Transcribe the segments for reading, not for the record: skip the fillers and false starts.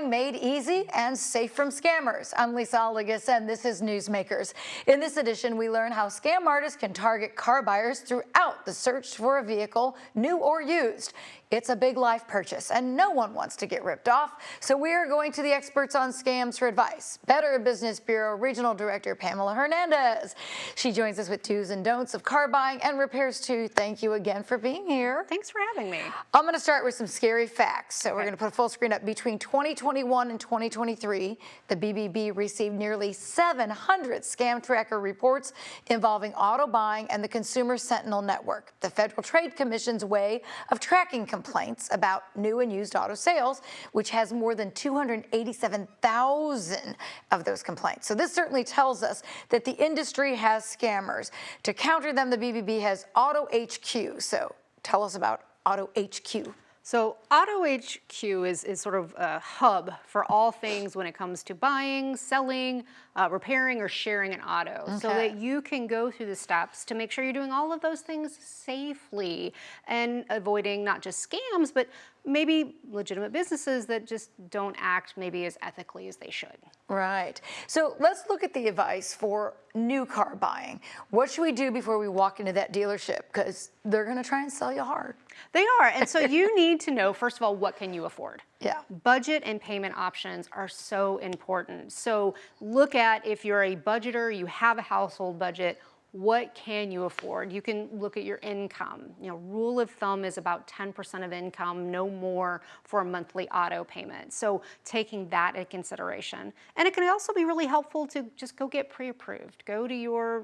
buying made easy and safe from scammers. I'm Lisa Aligas, and this is Newsmakers. In this edition, we learn how scam artists can target car buyers throughout the search for a vehicle, new or used. It's a big life purchase, and no one wants to get ripped off, so we are going to the experts on scams for advice. Better Business Bureau Regional Director Pamela Hernandez. She joins us with do's and don'ts of car buying and repairs too. Thank you again for being here. Thanks for having me. I'm going to start with some scary facts. So we're going to put a full screen up. Between 2021 and 2023, the BBB received nearly 700 scam tracker reports involving auto buying and the Consumer Sentinel Network, the Federal Trade Commission's way of tracking complaints about new and used auto sales, which has more than 287,000 of those complaints. So this certainly tells us that the industry has scammers. To counter them, the BBB has Auto HQ. So tell us about Auto HQ. So Auto HQ is sort of a hub for all things when it comes to buying, selling, repairing, or sharing an auto. So that you can go through the steps to make sure you're doing all of those things safely and avoiding not just scams, but maybe legitimate businesses that just don't act maybe as ethically as they should. Right. So let's look at the advice for new car buying. What should we do before we walk into that dealership? Because they're going to try and sell you hard. They are. And so you need to know, first of all, what can you afford? Yeah. Budget and payment options are so important. So look at, if you're a budgeter, you have a household budget, what can you afford? You can look at your income. You know, rule of thumb is about 10% of income, no more, for a monthly auto payment. So taking that into consideration. And it can also be really helpful to just go get pre-approved. Go to your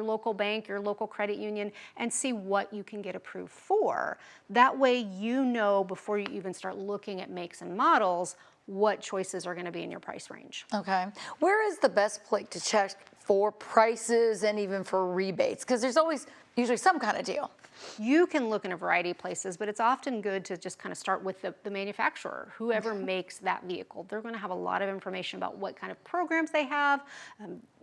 local bank, your local credit union, and see what you can get approved for. That way you know before you even start looking at makes and models what choices are going to be in your price range. Okay. Where is the best place to check for prices and even for rebates? Because there's always usually some kind of deal. You can look in a variety of places, but it's often good to just kind of start with the manufacturer, whoever makes that vehicle. They're going to have a lot of information about what kind of programs they have.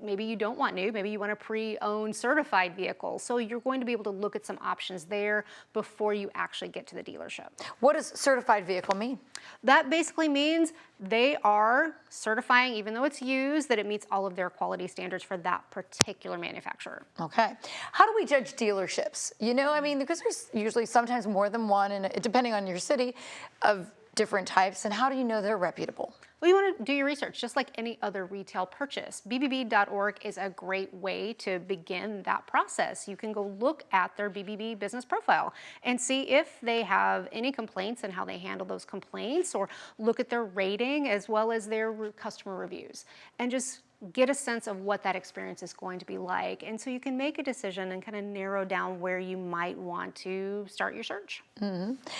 Maybe you don't want new, maybe you want a pre-owned certified vehicle. So you're going to be able to look at some options there before you actually get to the dealership. What does certified vehicle mean? That basically means they are certifying, even though it's used, that it meets all of their quality standards for that particular manufacturer. Okay. How do we judge dealerships? You know, I mean, because there's usually sometimes more than one, and depending on your city, of different types. And how do you know they're reputable? Well, you want to do your research, just like any other retail purchase. BBB.org is a great way to begin that process. You can go look at their BBB business profile and see if they have any complaints and how they handle those complaints, or look at their rating as well as their customer reviews, and just get a sense of what that experience is going to be like. And so you can make a decision and kind of narrow down where you might want to start your search.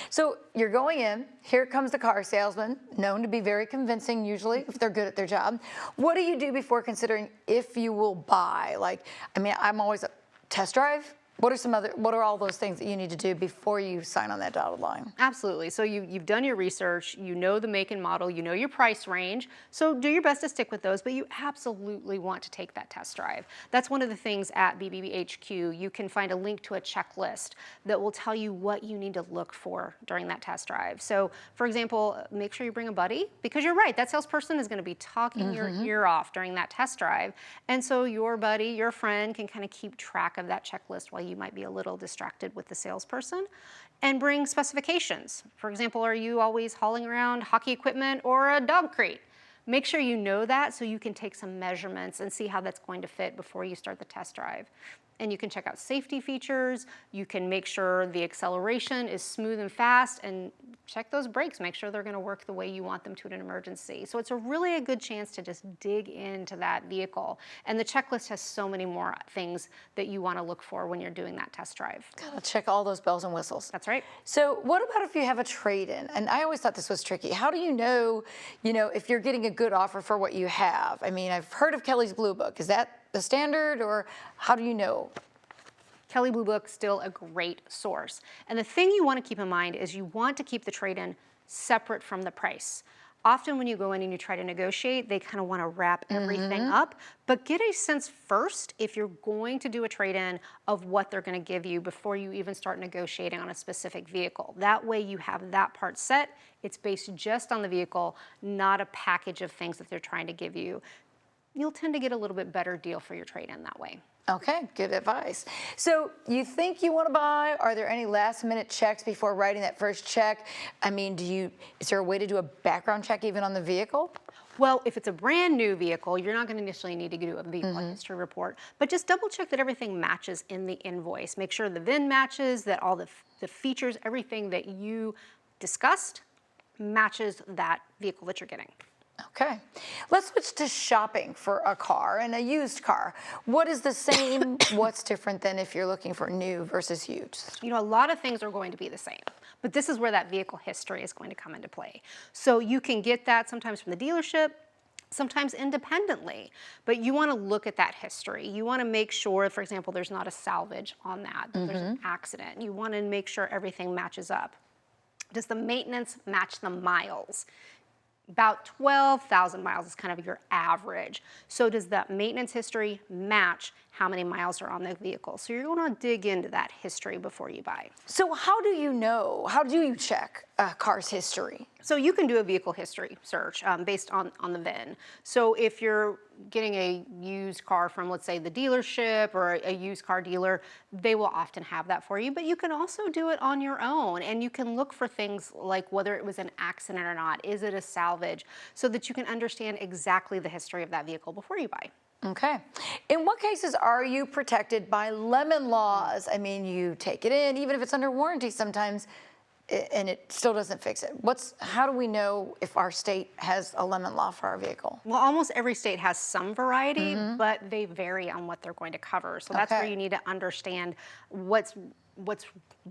So you're going in, here comes the car salesman, known to be very convincing usually if they're good at their job. What do you do before considering if you will buy? Like, I mean, I'm always a test drive. What are all those things that you need to do before you sign on that dotted line? Absolutely. So you've done your research, you know the make and model, you know your price range. So do your best to stick with those, but you absolutely want to take that test drive. That's one of the things at BBBHQ. You can find a link to a checklist that will tell you what you need to look for during that test drive. So for example, make sure you bring a buddy, because you're right, that salesperson is going to be talking your ear off during that test drive. And so your buddy, your friend, can kind of keep track of that checklist while you might be a little distracted with the salesperson. And bring specifications. For example, are you always hauling around hockey equipment or a dog crate? Make sure you know that so you can take some measurements and see how that's going to fit before you start the test drive. And you can check out safety features. You can make sure the acceleration is smooth and fast, and check those brakes. Make sure they're going to work the way you want them to in an emergency. So it's really a good chance to just dig into that vehicle. And the checklist has so many more things that you want to look for when you're doing that test drive. Gotta check all those bells and whistles. That's right. So what about if you have a trade-in? And I always thought this was tricky. How do you know, if you're getting a good offer for what you have? I mean, I've heard of Kelly's Blue Book. Is that the standard, or how do you know? Kelley Blue Book, still a great source. And the thing you want to keep in mind is you want to keep the trade-in separate from the price. Often when you go in and you try to negotiate, they kind of want to wrap everything up, but get a sense first, if you're going to do a trade-in, of what they're going to give you before you even start negotiating on a specific vehicle. That way you have that part set. It's based just on the vehicle, not a package of things that they're trying to give you. You'll tend to get a little bit better deal for your trade-in that way. Okay, good advice. So you think you want to buy? Are there any last-minute checks before writing that first check? I mean, is there a way to do a background check even on the vehicle? Well, if it's a brand new vehicle, you're not going to initially need to do a vehicle history report, but just double check that everything matches in the invoice. Make sure the VIN matches, that all the features, everything that you discussed matches that vehicle that you're getting. Okay, let's switch to shopping for a car and a used car. What is the same? What's different than if you're looking for new versus used? You know, a lot of things are going to be the same, but this is where that vehicle history is going to come into play. So you can get that sometimes from the dealership, sometimes independently, but you want to look at that history. You want to make sure, for example, there's not a salvage on that, there's an accident. You want to make sure everything matches up. Does the maintenance match the miles? About 12,000 miles is kind of your average. So does that maintenance history match how many miles are on the vehicle? So you're going to dig into that history before you buy. So how do you know? How do you check a car's history? So you can do a vehicle history search based on the VIN. So if you're getting a used car from, let's say, the dealership or a used car dealer, they will often have that for you. But you can also do it on your own, and you can look for things like whether it was an accident or not, is it a salvage, so that you can understand exactly the history of that vehicle before you buy. Okay. In what cases are you protected by lemon laws? I mean, you take it in, even if it's under warranty sometimes, and it still doesn't fix it. How do we know if our state has a lemon law for our vehicle? Well, almost every state has some variety, but they vary on what they're going to cover. So that's where you need to understand what's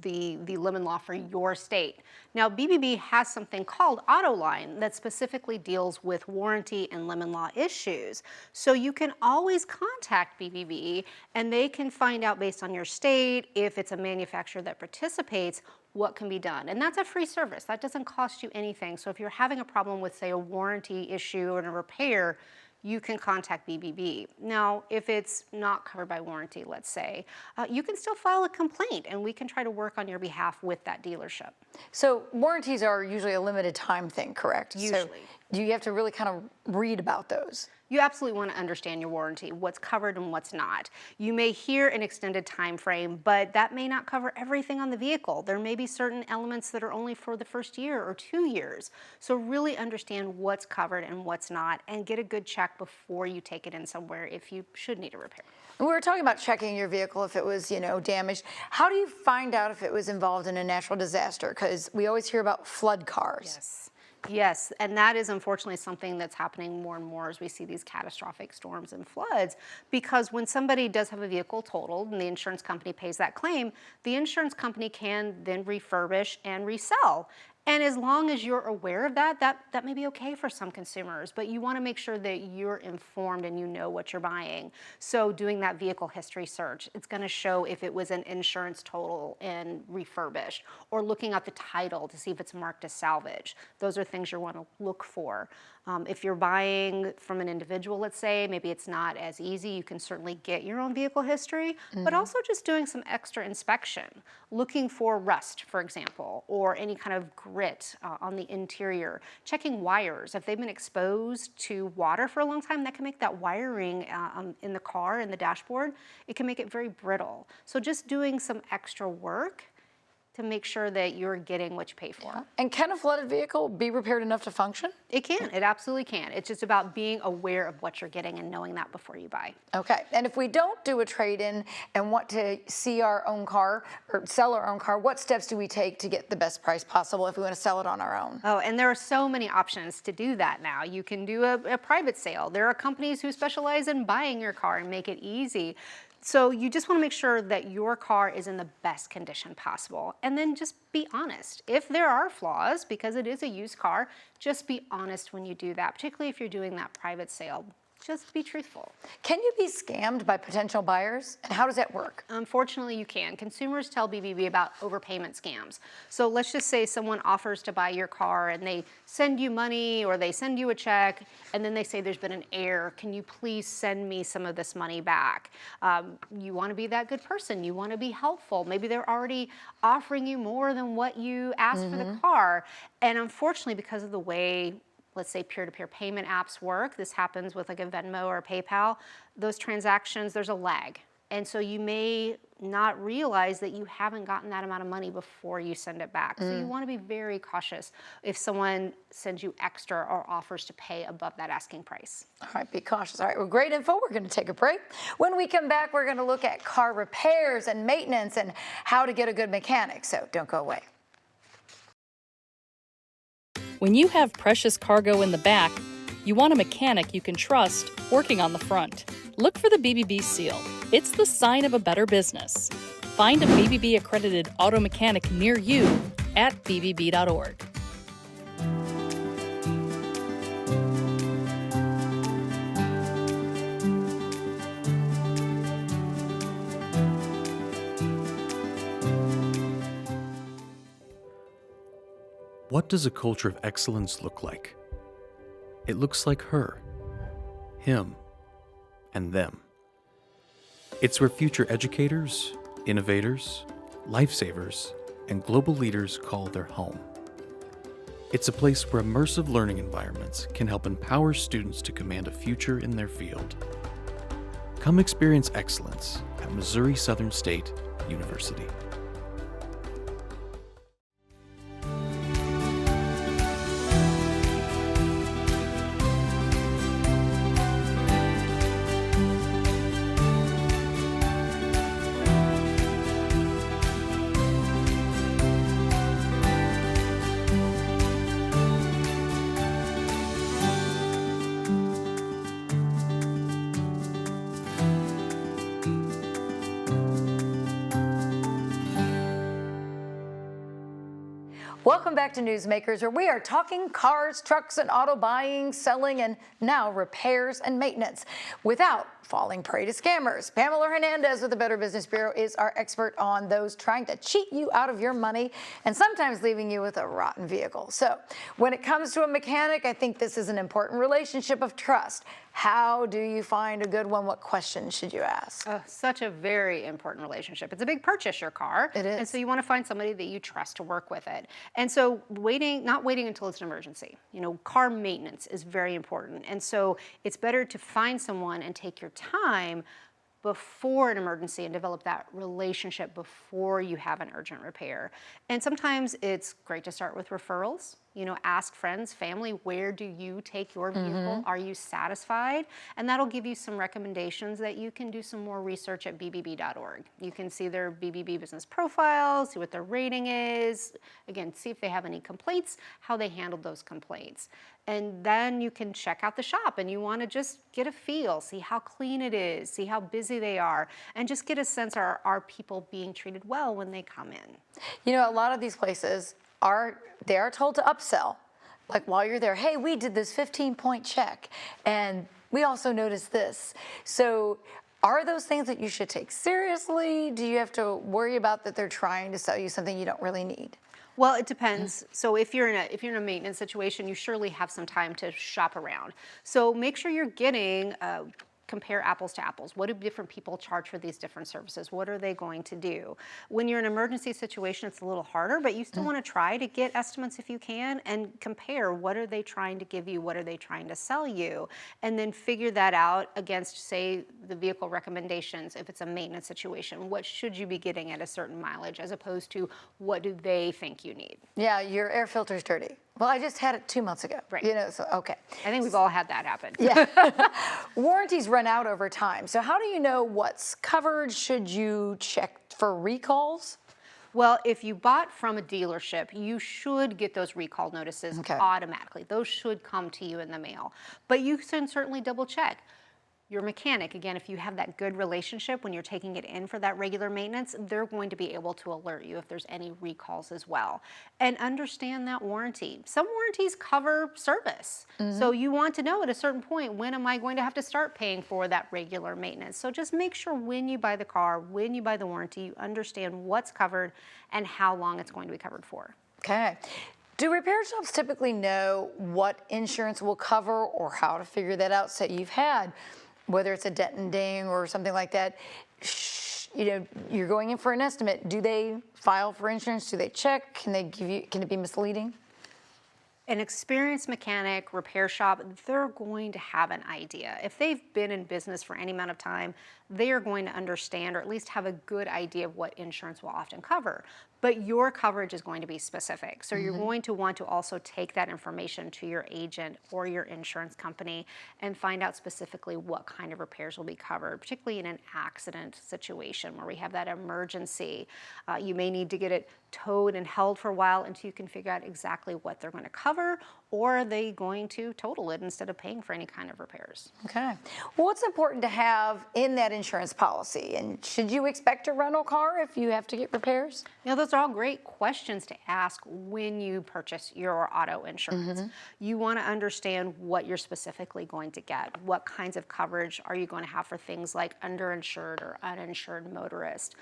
the lemon law for your state. Now, BBB has something called Autoline that specifically deals with warranty and lemon law issues. So you can always contact BBB and they can find out based on your state, if it's a manufacturer that participates, what can be done. And that's a free service. That doesn't cost you anything. So if you're having a problem with, say, a warranty issue or a repair, you can contact BBB. Now, if it's not covered by warranty, let's say, you can still file a complaint and we can try to work on your behalf with that dealership. So warranties are usually a limited time thing, correct? Usually. So you have to really kind of read about those. You absolutely want to understand your warranty, what's covered and what's not. You may hear an extended time frame, but that may not cover everything on the vehicle. There may be certain elements that are only for the first year or 2 years. So really understand what's covered and what's not, and get a good check before you take it in somewhere if you should need a repair. We were talking about checking your vehicle if it was, damaged. How do you find out if it was involved in a natural disaster? Because we always hear about flood cars. Yes. Yes, and that is unfortunately something that's happening more and more as we see these catastrophic storms and floods, because when somebody does have a vehicle totaled and the insurance company pays that claim, the insurance company can then refurbish and resell. And as long as you're aware of that, that may be okay for some consumers, but you want to make sure that you're informed and you know what you're buying. So doing that vehicle history search, it's going to show if it was an insurance total and refurbished, or looking at the title to see if it's marked as salvage. Those are things you want to look for. If you're buying from an individual, let's say, maybe it's not as easy. You can certainly get your own vehicle history, but also just doing some extra inspection, looking for rust, for example, or any kind of grit on the interior, checking wires. If they've been exposed to water for a long time, that can make that wiring in the car, in the dashboard, it can make it very brittle. So just doing some extra work to make sure that you're getting what you pay for. Yeah. And can a flooded vehicle be repaired enough to function? It can, it absolutely can. It's just about being aware of what you're getting and knowing that before you buy. Okay, and if we don't do a trade-in and want to see our own car or sell our own car, what steps do we take to get the best price possible if we want to sell it on our own? Oh, and there are so many options to do that now. You can do a private sale. There are companies who specialize in buying your car and make it easy. So you just want to make sure that your car is in the best condition possible. And then just be honest. If there are flaws, because it is a used car, just be honest when you do that, particularly if you're doing that private sale. just be truthful. Can you be scammed by potential buyers? And how does that work? Unfortunately, you can. Consumers tell BBB about overpayment scams. So let's just say someone offers to buy your car and they send you money or they send you a check and then they say there's been an error. Can you please send me some of this money back? You want to be that good person. You want to be helpful. Maybe they're already offering you more than what you asked for the car. And unfortunately, because of the way, let's say, peer-to-peer payment apps work, this happens with like a Venmo or a PayPal, those transactions, there's a lag. And so you may not realize that you haven't gotten that amount of money before you send it back. So you want to be very cautious if someone sends you extra or offers to pay above that asking price. All right, be cautious. All right, well, great info. We're going to take a break. When we come back, we're going to look at car repairs and maintenance and how to get a good mechanic. So don't go away. When you have precious cargo in the back, you want a mechanic you can trust working on the front. Look for the BBB seal. It's the sign of a better business. Find a BBB accredited auto mechanic near you at bbb.org. What does a culture of excellence look like? It looks like her, him, and them. It's where future educators, innovators, lifesavers, and global leaders call their home. It's a place where immersive learning environments can help empower students to command a future in their field. Come experience excellence at Missouri Southern State University. Welcome back to Newsmakers, where we are talking cars, trucks, and auto buying, selling, and now repairs and maintenance without falling prey to scammers. Pamela Hernandez with the Better Business Bureau is our expert on those trying to cheat you out of your money and sometimes leaving you with a rotten vehicle. So when it comes to a mechanic, I think this is an important relationship of trust. How do you find a good one? What questions should you ask? Such a very important relationship. It's a big purchase, your car. It is. And so you want to find somebody that you trust to work with it. And so not waiting until it's an emergency. You know, car maintenance is very important. And so it's better to find someone and take your time before an emergency and develop that relationship before you have an urgent repair. And sometimes it's great to start with referrals. You know, ask friends, family, where do you take your vehicle? Are you satisfied? And that'll give you some recommendations that you can do some more research at bbb.org. You can see their BBB business profile, see what their rating is. Again, see if they have any complaints, how they handled those complaints. And then you can check out the shop and you want to just get a feel, see how clean it is, see how busy they are, and just get a sense, are people being treated well when they come in? You know, a lot of these places are told to upsell. Like while you're there, hey, we did this 15-point check and we also noticed this. So are those things that you should take seriously? Do you have to worry about that they're trying to sell you something you don't really need? Well, it depends. So if you're in a maintenance situation, you surely have some time to shop around. So make sure you're getting compare apples to apples. What do different people charge for these different services? What are they going to do? When you're in an emergency situation, it's a little harder, but you still want to try to get estimates if you can and compare what are they trying to give you, what are they trying to sell you, and then figure that out against, say, the vehicle recommendations. If it's a maintenance situation, what should you be getting at a certain mileage as opposed to what do they think you need? Yeah, your air filter's dirty. Well, I just had it 2 months ago. Right. You know, so okay. I think we've all had that happen. Yeah. Warranties run out over time. So how do you know what's covered? Should you check for recalls? Well, if you bought from a dealership, you should get those recall notices automatically. Those should come to you in the mail. But you can certainly double check. Your mechanic, again, if you have that good relationship when you're taking it in for that regular maintenance, they're going to be able to alert you if there's any recalls as well. And understand that warranty. Some warranties cover service. So you want to know at a certain point, when am I going to have to start paying for that regular maintenance? So just make sure when you buy the car, when you buy the warranty, you understand what's covered and how long it's going to be covered for. Okay. Do repair shops typically know what insurance will cover or how to figure that out? So you've had, whether it's a dent and ding or something like that, you know, you're going in for an estimate. Do they file for insurance? Do they check? Can they give you, can it be misleading? An experienced mechanic, repair shop, they're going to have an idea. If they've been in business for any amount of time, they are going to understand or at least have a good idea of what insurance will often cover. But your coverage is going to be specific. So you're going to want to also take that information to your agent or your insurance company and find out specifically what kind of repairs will be covered, particularly in an accident situation where we have that emergency. You may need to get it towed and held for a while until you can figure out exactly what they're going to cover, or are they going to total it instead of paying for any kind of repairs. Okay. Well, what's important to have in that insurance policy? And should you expect a rental car if you have to get repairs? You know, those are all great questions to ask when you purchase your auto insurance. You want to understand what you're specifically going to get. What kinds of coverage are you going to have for things like underinsured or uninsured motorist?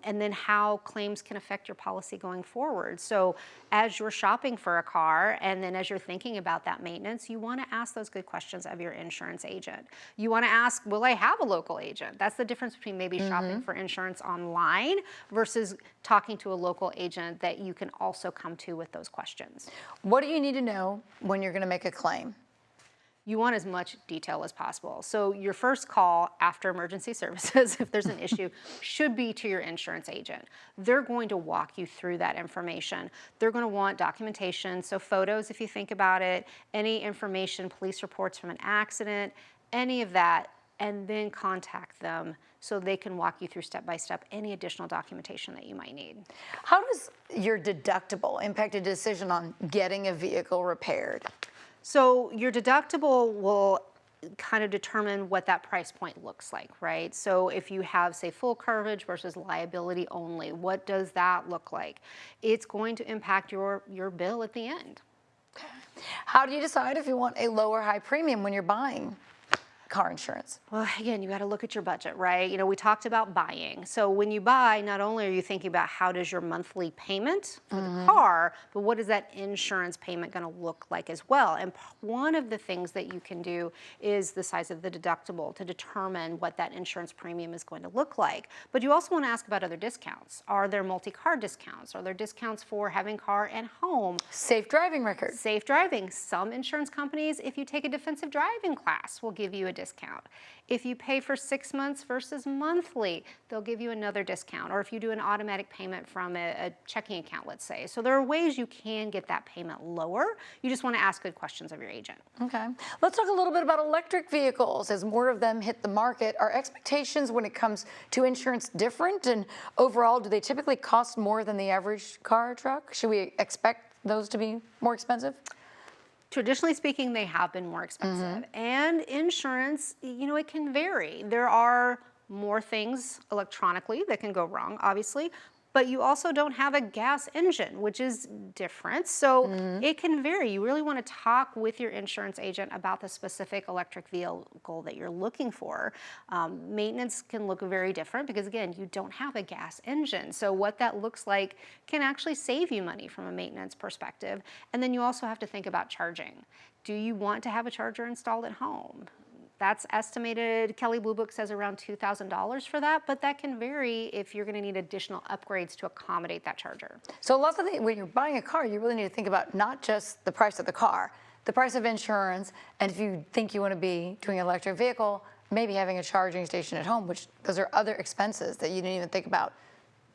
And then how claims can affect your policy going forward. So as you're shopping for a car and then as you're thinking about that maintenance, you want to ask those good questions of your insurance agent. You want to ask, will I have a local agent? That's the difference between maybe shopping for insurance online versus talking to a local agent that you can also come to with those questions. What do you need to know when you're going to make a claim? You want as much detail as possible. So your first call after emergency services, if there's an issue, should be to your insurance agent. They're going to walk you through that information. They're going to want documentation, so photos if you think about it, any information, police reports from an accident, any of that, and then contact them so they can walk you through step by step any additional documentation that you might need. How does your deductible impact a decision on getting a vehicle repaired? So your deductible will kind of determine what that price point looks like, right? So if you have, say, full coverage versus liability only, what does that look like? It's going to impact your bill at the end. Okay. How do you decide if you want a low or high premium when you're buying car insurance? Well, again, you got to look at your budget, right? You know, we talked about buying. So when you buy, not only are you thinking about how does your monthly payment for the car, but what is that insurance payment going to look like as well? And one of the things that you can do is the size of the deductible to determine what that insurance premium is going to look like. But you also want to ask about other discounts. Are there multi-car discounts? Are there discounts for having car and home? Safe driving record. Safe driving. Some insurance companies, if you take a defensive driving class, will give you a discount. If you pay for 6 months versus monthly, they'll give you another discount. Or if you do an automatic payment from a checking account, let's say. So there are ways you can get that payment lower. You just want to ask good questions of your agent. Okay. Let's talk a little bit about electric vehicles. As more of them hit the market, are expectations when it comes to insurance different? And overall, do they typically cost more than the average car or truck? Should we expect those to be more expensive? Traditionally speaking, they have been more expensive. And insurance, you know, it can vary. There are more things electronically that can go wrong, obviously, but you also don't have a gas engine, which is different. So it can vary. You really want to talk with your insurance agent about the specific electric vehicle that you're looking for. Maintenance can look very different because, again, you don't have a gas engine. So what that looks like can actually save you money from a maintenance perspective. And then you also have to think about charging. Do you want to have a charger installed at home? That's estimated, Kelley Blue Book says around $2,000 for that, but that can vary if you're going to need additional upgrades to accommodate that charger. So lots of things, when you're buying a car, you really need to think about not just the price of the car, the price of insurance, and if you think you want to be doing an electric vehicle, maybe having a charging station at home, which those are other expenses that you didn't even think about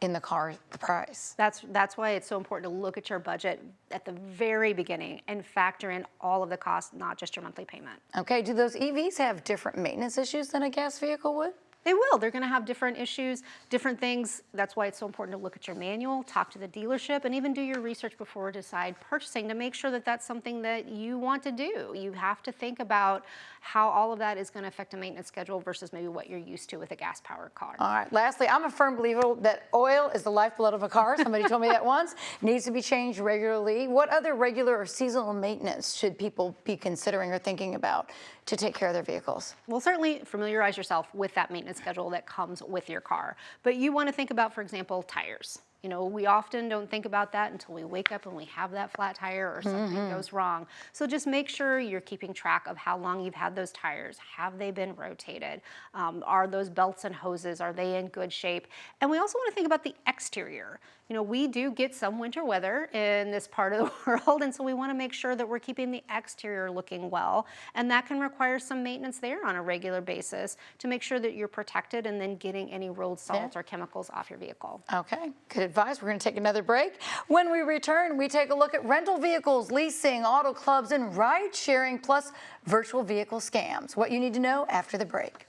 in the car, the price. That's why it's so important to look at your budget at the very beginning and factor in all of the costs, not just your monthly payment. Okay, do those EVs have different maintenance issues than a gas vehicle would? They will. They're going to have different issues, different things. That's why it's so important to look at your manual, talk to the dealership, and even do your research before decide purchasing to make sure that that's something that you want to do. You have to think about how all of that is going to affect a maintenance schedule versus maybe what you're used to with a gas-powered car. All right. Lastly, I'm a firm believer that oil is the lifeblood of a car. Somebody told me that once. Needs to be changed regularly. What other regular or seasonal maintenance should people be considering or thinking about to take care of their vehicles? Well, certainly familiarize yourself with that maintenance schedule that comes with your car. But you want to think about, for example, tires. You know, we often don't think about that until we wake up and we have that flat tire or something goes wrong. So just make sure you're keeping track of how long you've had those tires. Have they been rotated? Are those belts and hoses, are they in good shape? And we also want to think about the exterior. You know, we do get some winter weather in this part of the world, and so we want to make sure that we're keeping the exterior looking well, and that can require some maintenance there on a regular basis to make sure that you're protected and then getting any road salts or chemicals off your vehicle. Okay, good advice. We're going to take another break. When we return, we take a look at rental vehicles, leasing, auto clubs, and ride sharing, plus virtual vehicle scams. What you need to know after the break.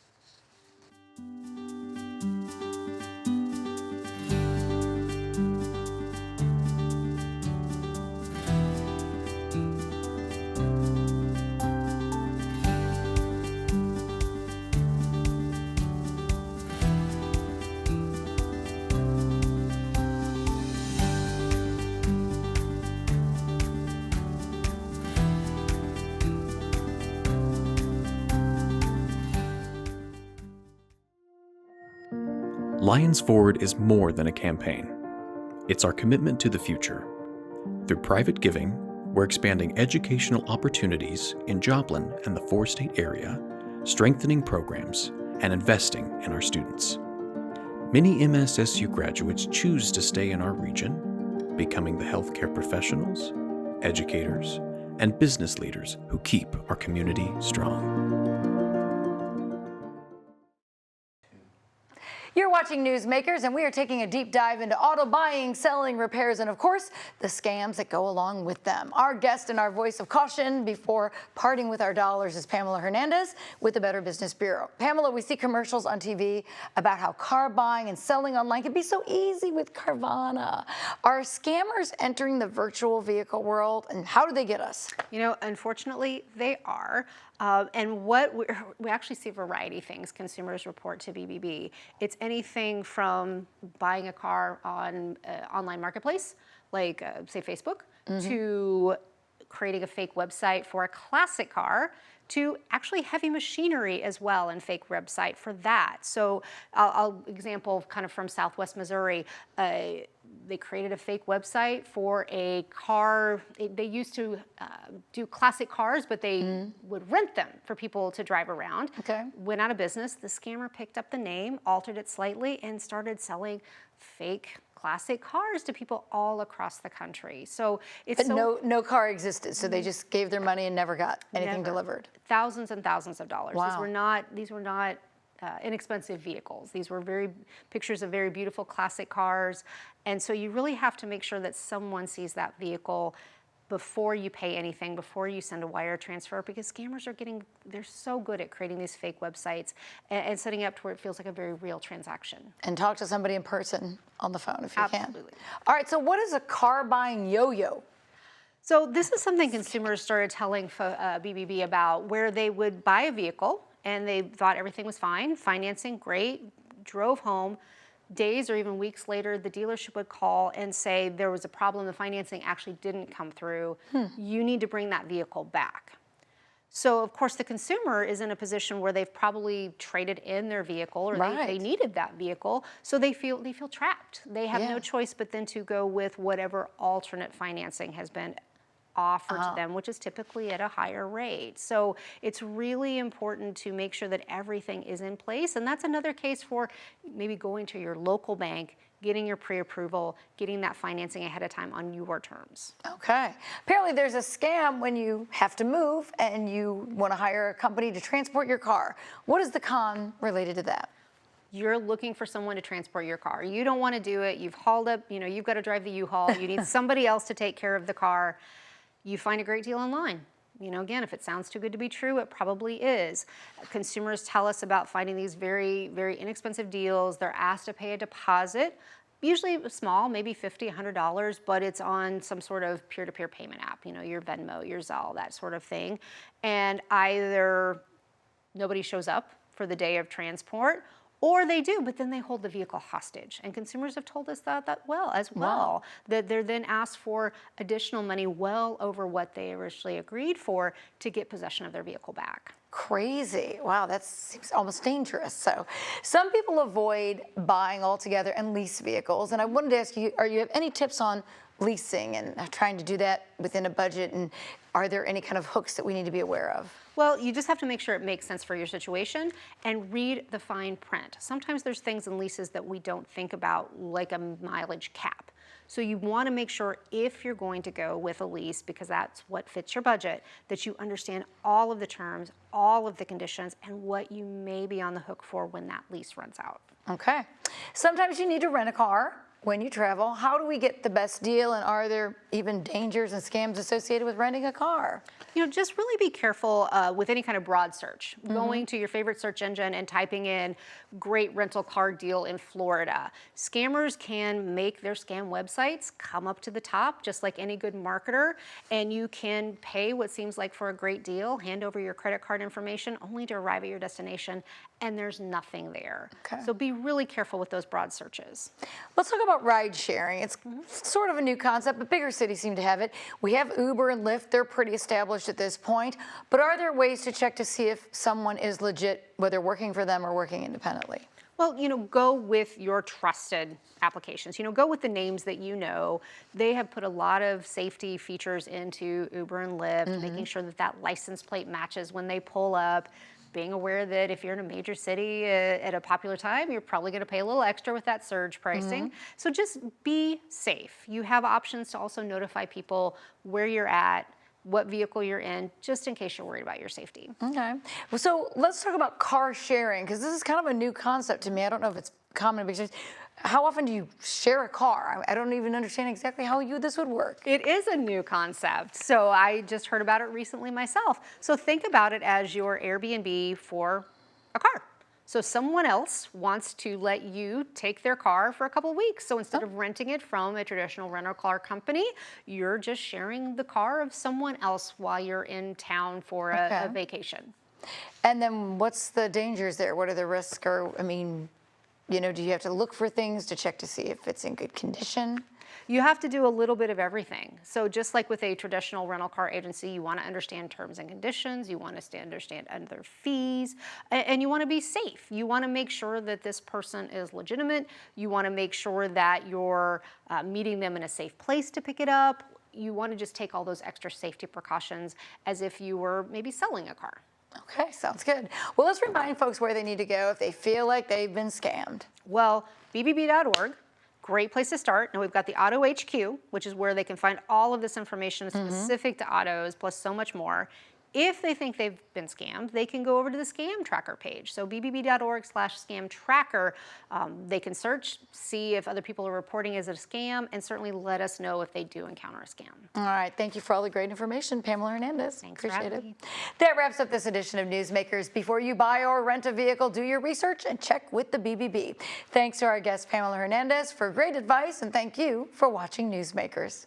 Lions Forward is more than a campaign. It's our commitment to the future. Through private giving, we're expanding educational opportunities in Joplin and the four-state area, strengthening programs, and investing in our students. Many MSSU graduates choose to stay in our region, becoming the healthcare professionals, educators, and business leaders who keep our community strong. You're watching Newsmakers, and we are taking a deep dive into auto buying, selling, repairs, and of course, the scams that go along with them. Our guest and our voice of caution before parting with our dollars is Pamela Hernandez with the Better Business Bureau. Pamela, we see commercials on TV about how car buying and selling online can be so easy with Carvana. Are scammers entering the virtual vehicle world, and how do they get us? You know, unfortunately, they are. And what we actually see a variety of things consumers report to BBB. It's anything from buying a car on online marketplace, like say Facebook, to creating a fake website for a classic car, to actually heavy machinery as well and fake website for that. So I'll example kind of from Southwest Missouri. They created a fake website for a car. They used to do classic cars, but they would rent them for people to drive around. Okay. Went out of business. The scammer picked up the name, altered it slightly, and started selling fake classic cars to people all across the country. So it's But no car existed, so they just gave their money and never got anything delivered. Thousands and thousands of dollars. Wow. These were not inexpensive vehicles. These were pictures of very beautiful classic cars. And so you really have to make sure that someone sees that vehicle before you pay anything, before you send a wire transfer, because scammers they're so good at creating these fake websites and setting up to where it feels like a very real transaction. And talk to somebody in person on the phone if you can. Absolutely. All right, so what is a car buying yo-yo? So this is something consumers started telling BBB about, where they would buy a vehicle and they thought everything was fine, financing great, drove home. Days or even weeks later, the dealership would call and say there was a problem, the financing actually didn't come through. You need to bring that vehicle back. So of course the consumer is in a position where they've probably traded in their vehicle, or they needed that vehicle, so they feel trapped. They have no choice but then to go with whatever alternate financing has been offer to them, which is typically at a higher rate. So it's really important to make sure that everything is in place. And that's another case for maybe going to your local bank, getting your pre-approval, getting that financing ahead of time on your terms. Okay. Apparently there's a scam when you have to move and you want to hire a company to transport your car. What is the con related to that? You're looking for someone to transport your car. You don't want to do it. You've hauled up, you've got to drive the U-Haul. You need somebody else to take care of the car. You find a great deal online. You know, again, if it sounds too good to be true, it probably is. Consumers tell us about finding these very, very inexpensive deals. They're asked to pay a deposit, usually small, maybe $50, $100, but it's on some sort of peer-to-peer payment app, you know, your Venmo, your Zelle, that sort of thing. And either nobody shows up for the day of transport, or they do, but then they hold the vehicle hostage. And consumers have told us that as well, that they're then asked for additional money well over what they originally agreed for to get possession of their vehicle back. Crazy. Wow, that seems almost dangerous. So some people avoid buying altogether and lease vehicles. And I wanted to ask you, you have any tips on leasing and trying to do that within a budget? And are there any kind of hooks that we need to be aware of? Well, you just have to make sure it makes sense for your situation and read the fine print. Sometimes there's things in leases that we don't think about, like a mileage cap. So you want to make sure if you're going to go with a lease, because that's what fits your budget, that you understand all of the terms, all of the conditions, and what you may be on the hook for when that lease runs out. Okay. Sometimes you need to rent a car when you travel. How do we get the best deal, and are there even dangers and scams associated with renting a car? You know, just really be careful with any kind of broad search. Going to your favorite search engine and typing in great rental car deal in Florida. Scammers can make their scam websites come up to the top, just like any good marketer, and you can pay what seems like for a great deal, hand over your credit card information, only to arrive at your destination, and there's nothing there. Okay. So be really careful with those broad searches. Let's talk about ride sharing. It's sort of a new concept, but bigger cities seem to have it. We have Uber and Lyft. They're pretty established at this point, but are there ways to check to see if someone is legit, whether working for them or working independently? Well, you know, go with your trusted applications. You know, go with the names that you know. They have put a lot of safety features into Uber and Lyft, making sure that that license plate matches when they pull up, being aware that if you're in a major city at a popular time, you're probably going to pay a little extra with that surge pricing. So just be safe. You have options to also notify people where you're at, what vehicle you're in, just in case you're worried about your safety. Okay. Well, so let's talk about car sharing, because this is kind of a new concept to me. I don't know if it's common in big cities. How often do you share a car? I don't even understand exactly how this would work. It is a new concept. So I just heard about it recently myself. So think about it as your Airbnb for a car. So someone else wants to let you take their car for a couple of weeks. So instead of renting it from a traditional rental car company, you're just sharing the car of someone else while you're in town for a vacation. And then what's the dangers there? What are the risks? Or, I mean, you know, do you have to look for things to check to see if it's in good condition? You have to do a little bit of everything. So just like with a traditional rental car agency, you want to understand terms and conditions, you want to understand other fees, and you want to be safe. You want to make sure that this person is legitimate. You want to make sure that you're meeting them in a safe place to pick it up. You want to just take all those extra safety precautions as if you were maybe selling a car. Okay, sounds good. Well, let's remind folks where they need to go if they feel like they've been scammed. Well, BBB.org. Great place to start. Now we've got the Auto HQ, which is where they can find all of this information specific to autos, plus so much more. If they think they've been scammed, they can go over to the scam tracker page. So bbb.org/scam tracker. They can search, see if other people are reporting as a scam, and certainly let us know if they do encounter a scam. All right. Thank you for all the great information, Pamela Hernandez. Thanks for Appreciate having it. me. That wraps up this edition of Newsmakers. Before you buy or rent a vehicle, do your research and check with the BBB. Thanks to our guest, Pamela Hernandez, for great advice, and thank you for watching Newsmakers.